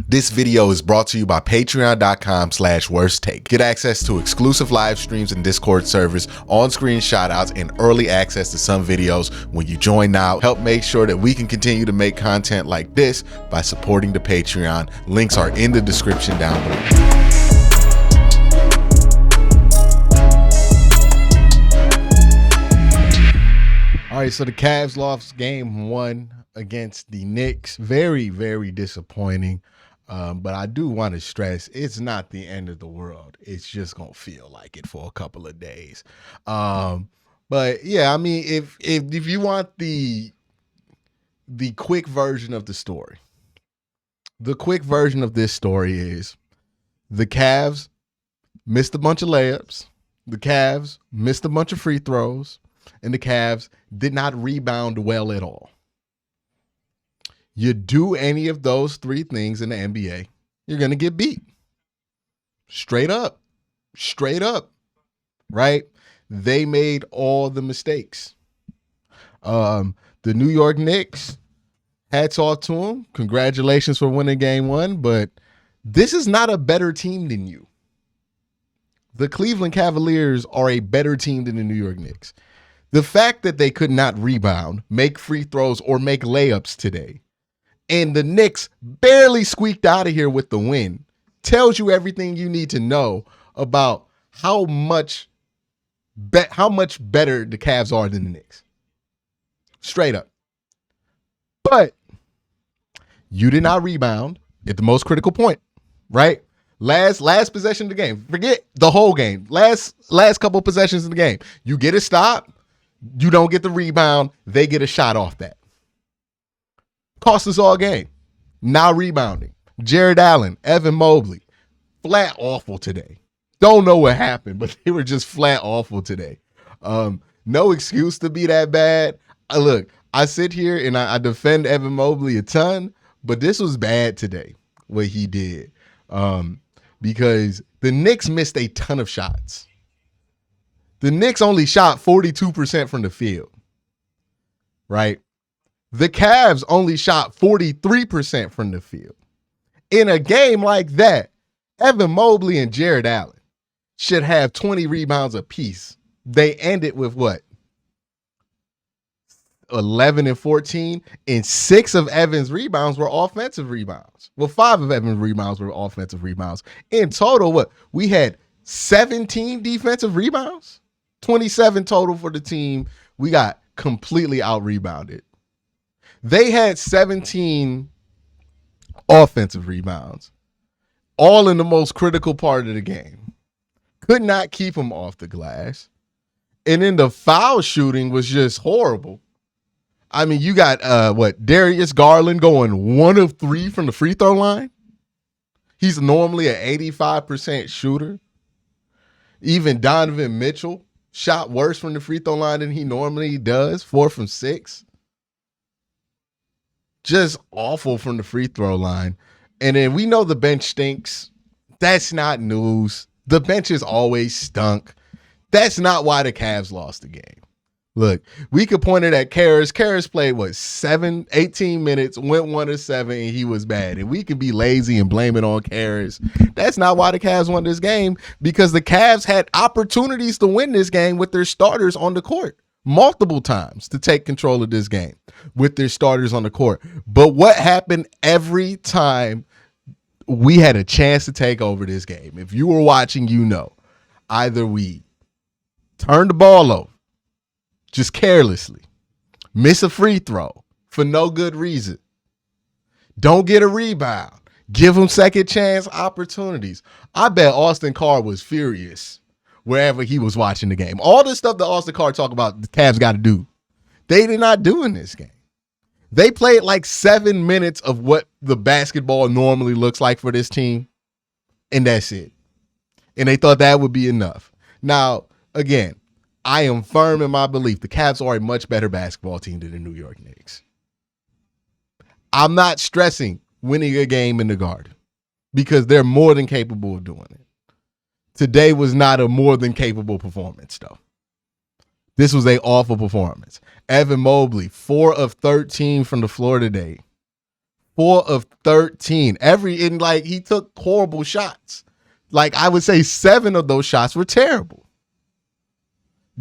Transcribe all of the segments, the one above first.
This video is brought to you by patreon.com/worsttake. Get access to exclusive live streams and Discord servers, on-screen shoutouts, and early access to some videos when you join now. Help make sure that we can continue to make content like this by supporting the Patreon. Links are in the description down below. All right, so the Cavs lost game 1 against the Knicks. Very, very disappointing. But I do want to stress it's not the end of the world. It's just gonna feel like it for a couple of days. But yeah, I mean, if you want the quick version of the story, the quick version of this story is the Cavs missed a bunch of layups, the Cavs missed a bunch of free throws, and the Cavs did not rebound well at all. You do any of those three things in the NBA, you're going to get beat. Straight up, right? They made all the mistakes. The New York Knicks, hats off to them. Congratulations for winning game 1, but this is not a better team than you. The Cleveland Cavaliers are a better team than the New York Knicks. The fact that they could not rebound, make free throws, or make layups today, and the Knicks barely squeaked out of here with the win, tells you everything you need to know about how much better the Cavs are than the Knicks. Straight up. But you did not rebound at the most critical point, right? Last possession of the game. Forget the whole game. Last couple possessions of the game. You get a stop, you don't get the rebound, they get a shot off that. Cost us all game. Now rebounding. Jared Allen, Evan Mobley, flat awful today. Don't know what happened, but they were just flat awful today. No excuse to be that bad. Look, I sit here and I defend Evan Mobley a ton, but this was bad today, what he did. Because the Knicks missed a ton of shots. The Knicks only shot 42% from the field, right? The Cavs only shot 43% from the field. In a game like that, Evan Mobley and Jared Allen should have 20 rebounds apiece. They ended with what? 11 and 14, and 6 of Evan's rebounds were offensive rebounds. Well, 5 of Evan's rebounds were offensive rebounds. In total, what? We had 17 defensive rebounds? 27 total for the team. We got completely out-rebounded. They had 17 offensive rebounds, all in the most critical part of the game. Could not keep them off the glass. And then the foul shooting was just horrible. I mean, you got, Darius Garland going 1 of 3 from the free throw line. He's normally an 85% shooter. Even Donovan Mitchell shot worse from the free throw line than he normally does, 4 from 6. Just awful from the free throw line. And then we know the bench stinks. That's not news. The bench has always stunk. That's not why the Cavs lost the game. Look, we could point it at Karras. Karras played, 18 minutes, went 1 of 7, and he was bad. And we could be lazy and blame it on Karras. That's not why the Cavs won this game, because the Cavs had opportunities to win this game with their starters on the court multiple times to take control of this game with their starters on the court. But what happened every time we had a chance to take over this game? If you were watching, you know, either we turned the ball over, just carelessly, miss a free throw for no good reason, don't get a rebound, give them second chance opportunities. I bet Austin Carr was furious wherever he was watching the game. All the stuff that Austin Carr talked about the Cavs got to do, they did not do in this game. They played like 7 minutes of what the basketball normally looks like for this team, and that's it. And they thought that would be enough. Now, again, I am firm in my belief the Cavs are a much better basketball team than the New York Knicks. I'm not stressing winning a game in the Garden because they're more than capable of doing it. Today was not a more than capable performance, though. This was an awful performance. Evan Mobley, 4 of 13 from the floor today. 4 of 13. He took horrible shots. Like, I would say 7 of those shots were terrible.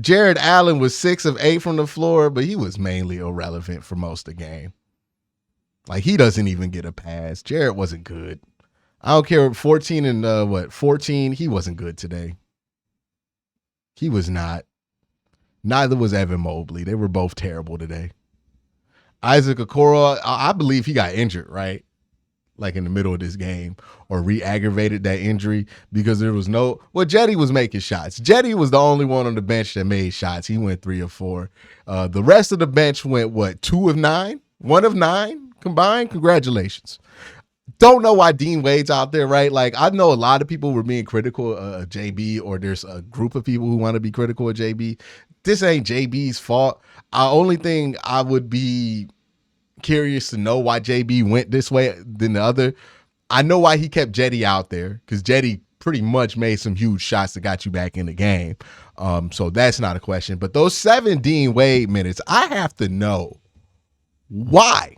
Jared Allen was 6 of 8 from the floor, but he was mainly irrelevant for most of the game. Like, he doesn't even get a pass. Jared wasn't good. I don't care. 14 and 14. He wasn't good today. He was not. Neither was Evan Mobley. They were both terrible today. Isaac Okoro, I believe he got injured, right? Like in the middle of this game, or re-aggravated that injury because there was Jetty was making shots. Jetty was the only one on the bench that made shots. He went 3 of 4. The rest of the bench went 2 of 9, 1 of 9 combined. Congratulations. Don't know why Dean Wade's out there, right? Like, I know a lot of people were being critical of JB, or there's a group of people who want to be critical of JB. This ain't JB's fault. The only thing I would be curious to know why JB went this way than the other. I know why he kept Jetty out there, because Jetty pretty much made some huge shots that got you back in the game. So that's not a question. But those 7 Dean Wade minutes, I have to know why.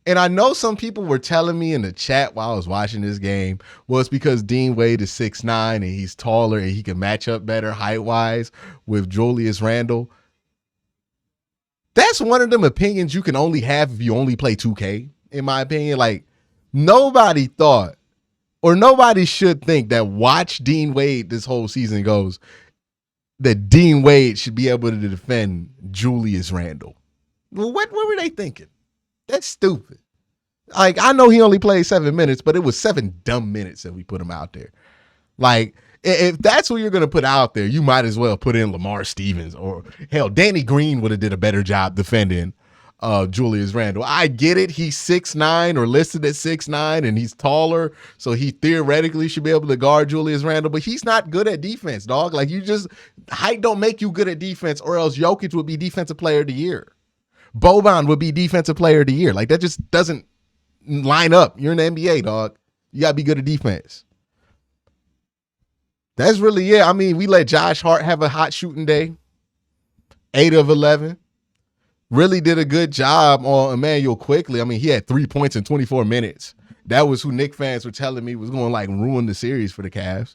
And I know some people were telling me in the chat while I was watching this game, well, it's because Dean Wade is 6'9" and he's taller and he can match up better height-wise with Julius Randle. That's one of them opinions you can only have if you only play 2K, in my opinion. Like, nobody thought, or nobody should think that watch Dean Wade this whole season goes, that Dean Wade should be able to defend Julius Randle. Well, what were they thinking? That's stupid. Like, I know he only played 7 minutes, but it was 7 dumb minutes that we put him out there. Like, if that's what you're going to put out there, you might as well put in Lamar Stevens, or hell, Danny Green would have did a better job defending Julius Randle. I get it. He's 6'9", or listed at 6'9", and he's taller, so he theoretically should be able to guard Julius Randle, but he's not good at defense, dog. Like, height don't make you good at defense, or else Jokic would be defensive player of the year. Boban would be defensive player of the year. Like, that just doesn't line up. You're in the NBA, dog. You got to be good at defense. That's really it. I mean, we let Josh Hart have a hot shooting day. 8 of 11. Really did a good job on Emmanuel Quickly. I mean, he had 3 points in 24 minutes. That was who Knicks fans were telling me was going to, like, ruin the series for the Cavs.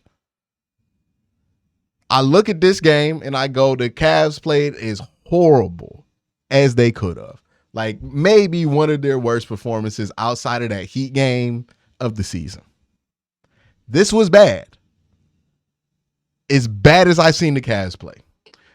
I look at this game and I go, the Cavs played as horrible as they could have. Like, maybe one of their worst performances outside of that Heat game of the season. This was bad. As bad as I've seen the Cavs play.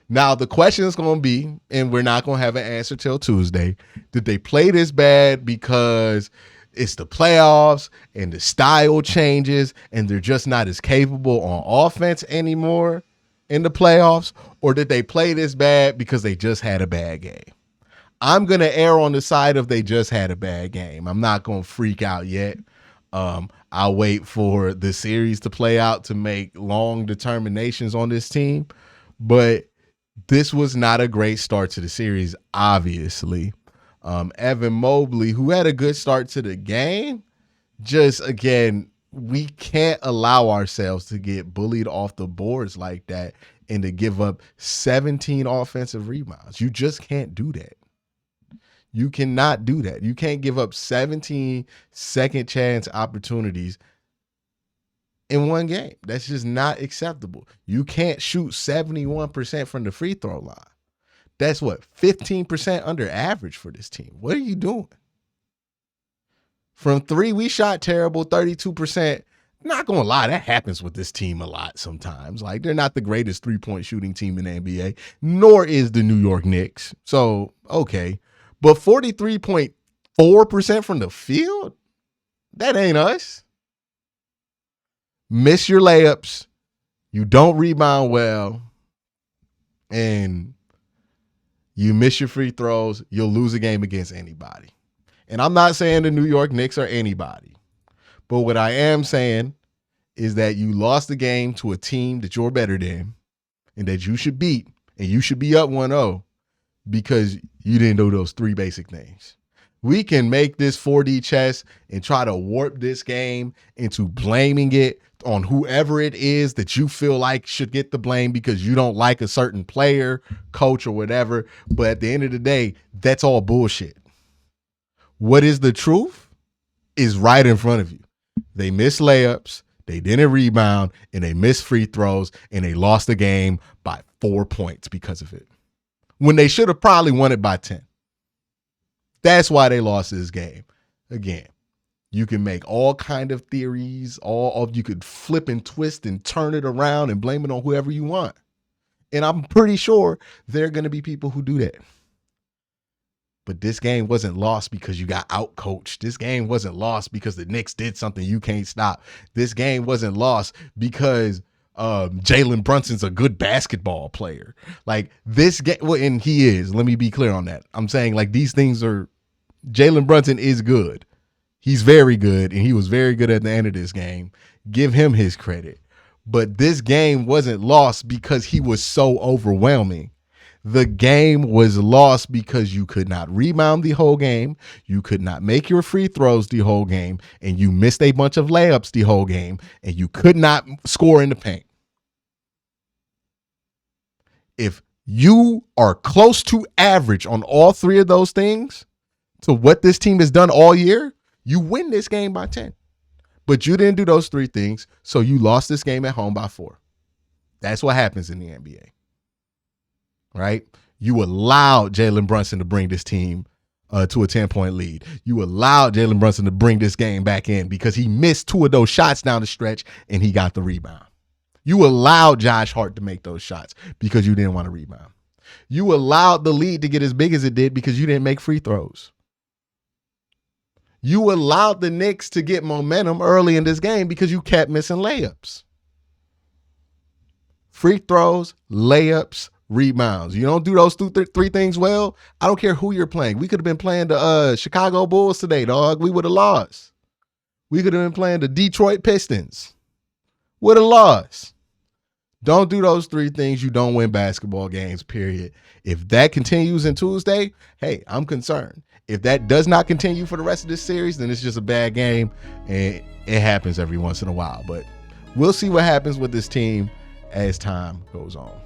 Now, the question is going to be, and we're not going to have an answer till Tuesday, did they play this bad because it's the playoffs and the style changes and they're just not as capable on offense anymore in the playoffs? Or did they play this bad because they just had a bad game? I'm going to err on the side of they just had a bad game. I'm not going to freak out yet. I'll wait for the series to play out to make long determinations on this team. But this was not a great start to the series, obviously. Evan Mobley, who had a good start to the game, just, again, we can't allow ourselves to get bullied off the boards like that and to give up 17 offensive rebounds. You just can't do that. You cannot do that. You can't give up 17 second chance opportunities in one game. That's just not acceptable. You can't shoot 71% from the free throw line. That's 15% under average for this team. What are you doing? From 3, we shot terrible, 32%. Not going to lie, that happens with this team a lot sometimes. Like, they're not the greatest three-point shooting team in the NBA, nor is the New York Knicks. So, okay. But 43.4% from the field? That ain't us. Miss your layups. You don't rebound well. And you miss your free throws. You'll lose a game against anybody. And I'm not saying the New York Knicks are anybody. But what I am saying is that you lost the game to a team that you're better than and that you should beat. And you should be up 1-0. Because you didn't do those 3 basic things. We can make this 4D chess and try to warp this game into blaming it on whoever it is that you feel like should get the blame because you don't like a certain player, coach, or whatever. But at the end of the day, that's all bullshit. What is the truth? is right in front of you. They missed layups, they didn't rebound, and they missed free throws, and they lost the game by 4 points because of it. When they should have probably won it by 10. That's why they lost this game. Again, you can make all kind of theories, you could flip and twist and turn it around and blame it on whoever you want. And I'm pretty sure there are going to be people who do that. But this game wasn't lost because you got outcoached. This game wasn't lost because the Knicks did something you can't stop. This game wasn't lost because Jalen Brunson's a good basketball player. Like this game, well, and he is. Let me be clear on that. I'm saying like these things are, Jalen Brunson is good. He's very good, and he was very good at the end of this game. Give him his credit. But this game wasn't lost because he was so overwhelming. The game was lost because you could not rebound the whole game, you could not make your free throws the whole game, and you missed a bunch of layups the whole game, and you could not score in the paint. If you are close to average on all three of those things to what this team has done all year, you win this game by 10. But you didn't do those three things, so you lost this game at home by 4. That's what happens in the NBA. Right? You allowed Jalen Brunson to bring this team to a 10-point lead. You allowed Jalen Brunson to bring this game back in because he missed 2 of those shots down the stretch and he got the rebound. You allowed Josh Hart to make those shots because you didn't want to rebound. You allowed the lead to get as big as it did because you didn't make free throws. You allowed the Knicks to get momentum early in this game because you kept missing layups. Free throws, layups, rebounds. You don't do those three things well, I don't care who you're playing. We could have been playing the Chicago Bulls today, dog. We would have lost. We could have been playing the Detroit Pistons. Would have lost. Don't do those three things. You don't win basketball games, period. If that continues in Tuesday, hey, I'm concerned. If that does not continue for the rest of this series, then it's just a bad game, and it happens every once in a while. But we'll see what happens with this team as time goes on.